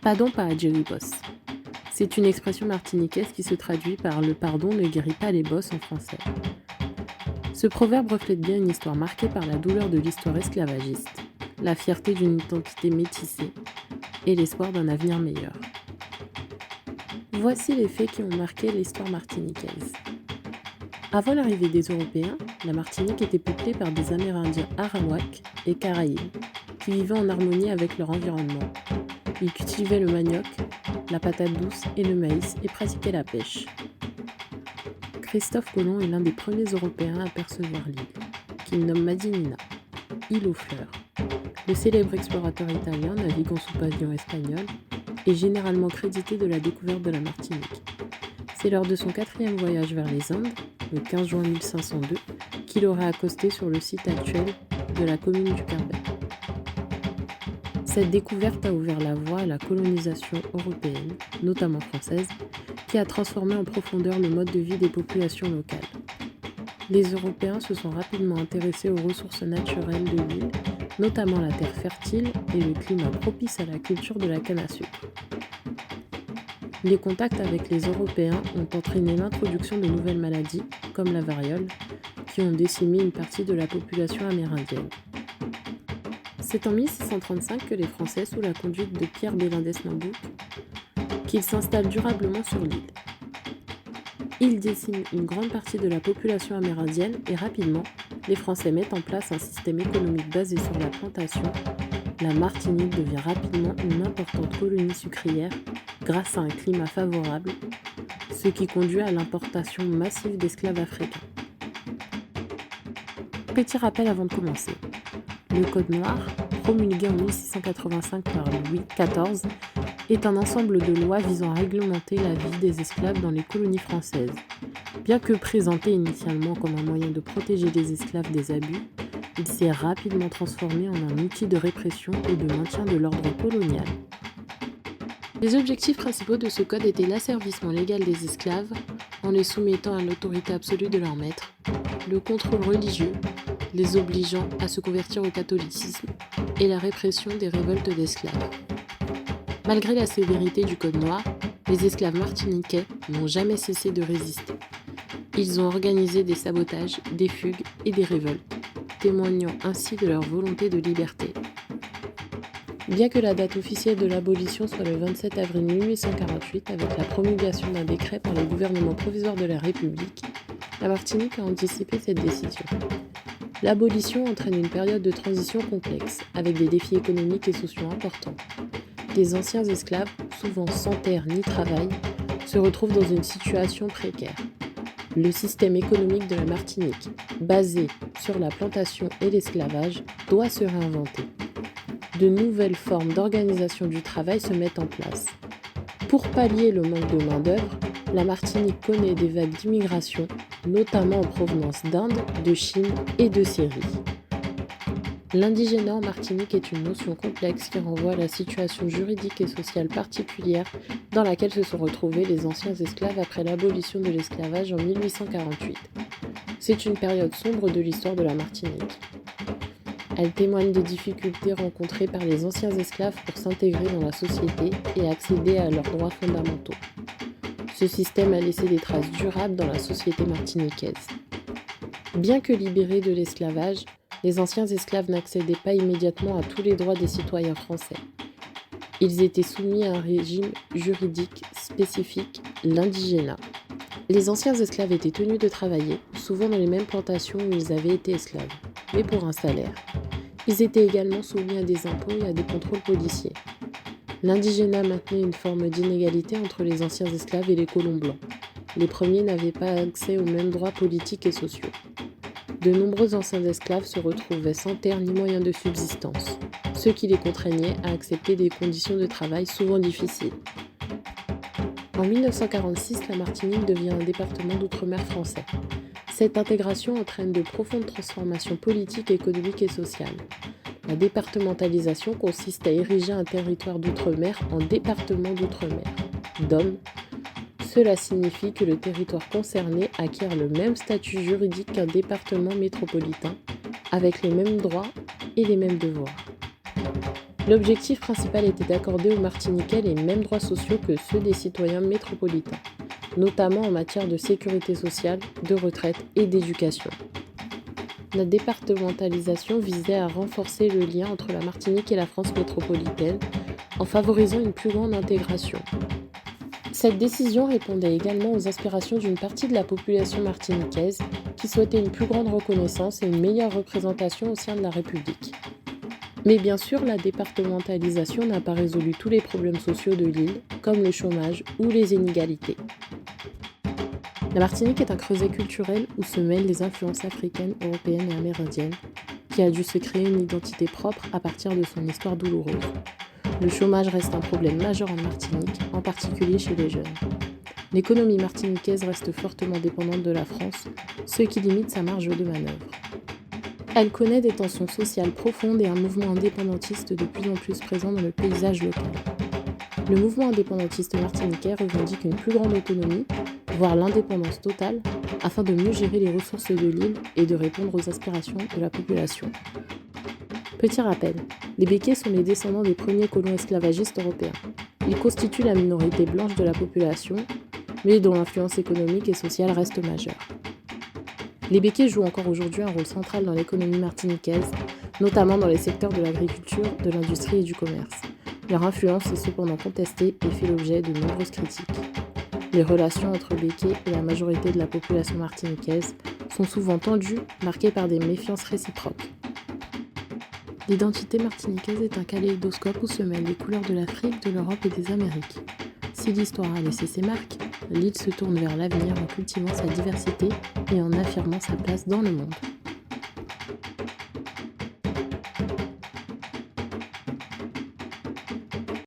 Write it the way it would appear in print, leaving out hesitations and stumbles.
Pardon pas à Jerry Boss. C'est une expression martiniquaise qui se traduit par le pardon ne guérit pas les bosses en français. Ce proverbe reflète bien une histoire marquée par la douleur de l'histoire esclavagiste, la fierté d'une identité métissée et l'espoir d'un avenir meilleur. Voici les faits qui ont marqué l'histoire martiniquaise. Avant l'arrivée des Européens, la Martinique était peuplée par des Amérindiens Arawaks et Caraïbes qui vivaient en harmonie avec leur environnement. Ils cultivaient le manioc, la patate douce et le maïs et pratiquaient la pêche. Christophe Colomb est l'un des premiers Européens à apercevoir l'île, qu'il nomme Madinina, île aux fleurs. Le célèbre explorateur italien naviguant sous pavillon espagnol est généralement crédité de la découverte de la Martinique. C'est lors de son 4e voyage vers les Indes, le 15 juin 1502, qu'il aurait accosté sur le site actuel de la commune du Carbet. Cette découverte a ouvert la voie à la colonisation européenne, notamment française, qui a transformé en profondeur le mode de vie des populations locales. Les Européens se sont rapidement intéressés aux ressources naturelles de l'île, notamment la terre fertile et le climat propice à la culture de la canne à sucre. Les contacts avec les Européens ont entraîné l'introduction de nouvelles maladies, comme la variole, qui ont décimé une partie de la population amérindienne. C'est en 1635 que les Français, sous la conduite de Pierre Belin d'Esnambouc, qu'ils s'installent durablement sur l'île. Ils déciment une grande partie de la population amérindienne et rapidement, les Français mettent en place un système économique basé sur la plantation. La Martinique devient rapidement une importante colonie sucrière grâce à un climat favorable, ce qui conduit à l'importation massive d'esclaves africains. Petit rappel avant de commencer. Le Code noir, promulgué en 1685 par Louis XIV, est un ensemble de lois visant à réglementer la vie des esclaves dans les colonies françaises. Bien que présenté initialement comme un moyen de protéger les esclaves des abus, il s'est rapidement transformé en un outil de répression et de maintien de l'ordre colonial. Les objectifs principaux de ce code étaient l'asservissement légal des esclaves, en les soumettant à l'autorité absolue de leur maître, le contrôle religieux, les obligeant à se convertir au catholicisme, et la répression des révoltes d'esclaves. Malgré la sévérité du Code noir, les esclaves martiniquais n'ont jamais cessé de résister. Ils ont organisé des sabotages, des fugues et des révoltes, témoignant ainsi de leur volonté de liberté. Bien que la date officielle de l'abolition soit le 27 avril 1848 avec la promulgation d'un décret par le gouvernement provisoire de la République, la Martinique a anticipé cette décision. L'abolition entraîne une période de transition complexe, avec des défis économiques et sociaux importants. Les anciens esclaves, souvent sans terre ni travail, se retrouvent dans une situation précaire. Le système économique de la Martinique, basé sur la plantation et l'esclavage, doit se réinventer. De nouvelles formes d'organisation du travail se mettent en place. Pour pallier le manque de main-d'œuvre, la Martinique connaît des vagues d'immigration, notamment en provenance d'Inde, de Chine et de Syrie. L'indigénat en Martinique est une notion complexe qui renvoie à la situation juridique et sociale particulière dans laquelle se sont retrouvés les anciens esclaves après l'abolition de l'esclavage en 1848. C'est une période sombre de l'histoire de la Martinique. Elle témoigne des difficultés rencontrées par les anciens esclaves pour s'intégrer dans la société et accéder à leurs droits fondamentaux. Ce système a laissé des traces durables dans la société martiniquaise. Bien que libérés de l'esclavage, les anciens esclaves n'accédaient pas immédiatement à tous les droits des citoyens français. Ils étaient soumis à un régime juridique spécifique, l'indigénat. Les anciens esclaves étaient tenus de travailler, souvent dans les mêmes plantations où ils avaient été esclaves, mais pour un salaire. Ils étaient également soumis à des impôts et à des contrôles policiers. L'indigénat maintenait une forme d'inégalité entre les anciens esclaves et les colons blancs. Les premiers n'avaient pas accès aux mêmes droits politiques et sociaux. De nombreux anciens esclaves se retrouvaient sans terre ni moyens de subsistance, ce qui les contraignait à accepter des conditions de travail souvent difficiles. En 1946, la Martinique devient un département d'outre-mer français. Cette intégration entraîne de profondes transformations politiques, économiques et sociales. La départementalisation consiste à ériger un territoire d'outre-mer en département d'outre-mer, DOM. Cela signifie que le territoire concerné acquiert le même statut juridique qu'un département métropolitain, avec les mêmes droits et les mêmes devoirs. L'objectif principal était d'accorder aux Martiniquais les mêmes droits sociaux que ceux des citoyens métropolitains, notamment en matière de sécurité sociale, de retraite et d'éducation. La départementalisation visait à renforcer le lien entre la Martinique et la France métropolitaine en favorisant une plus grande intégration. Cette décision répondait également aux aspirations d'une partie de la population martiniquaise qui souhaitait une plus grande reconnaissance et une meilleure représentation au sein de la République. Mais bien sûr, la départementalisation n'a pas résolu tous les problèmes sociaux de l'île, comme le chômage ou les inégalités. La Martinique est un creuset culturel où se mêlent les influences africaines, européennes et amérindiennes, qui a dû se créer une identité propre à partir de son histoire douloureuse. Le chômage reste un problème majeur en Martinique, en particulier chez les jeunes. L'économie martiniquaise reste fortement dépendante de la France, ce qui limite sa marge de manœuvre. Elle connaît des tensions sociales profondes et un mouvement indépendantiste de plus en plus présent dans le paysage local. Le mouvement indépendantiste martiniquais revendique une plus grande autonomie, voire l'indépendance totale, afin de mieux gérer les ressources de l'île et de répondre aux aspirations de la population. Petit rappel, les Békés sont les descendants des premiers colons esclavagistes européens. Ils constituent la minorité blanche de la population, mais dont l'influence économique et sociale reste majeure. Les Békés jouent encore aujourd'hui un rôle central dans l'économie martiniquaise, notamment dans les secteurs de l'agriculture, de l'industrie et du commerce. Leur influence est cependant contestée et fait l'objet de nombreuses critiques. Les relations entre Békés et la majorité de la population martiniquaise sont souvent tendues, marquées par des méfiances réciproques. L'identité martiniquaise est un kaléidoscope où se mêlent les couleurs de l'Afrique, de l'Europe et des Amériques. Si l'histoire a laissé ses marques, l'île se tourne vers l'avenir en cultivant sa diversité et en affirmant sa place dans le monde.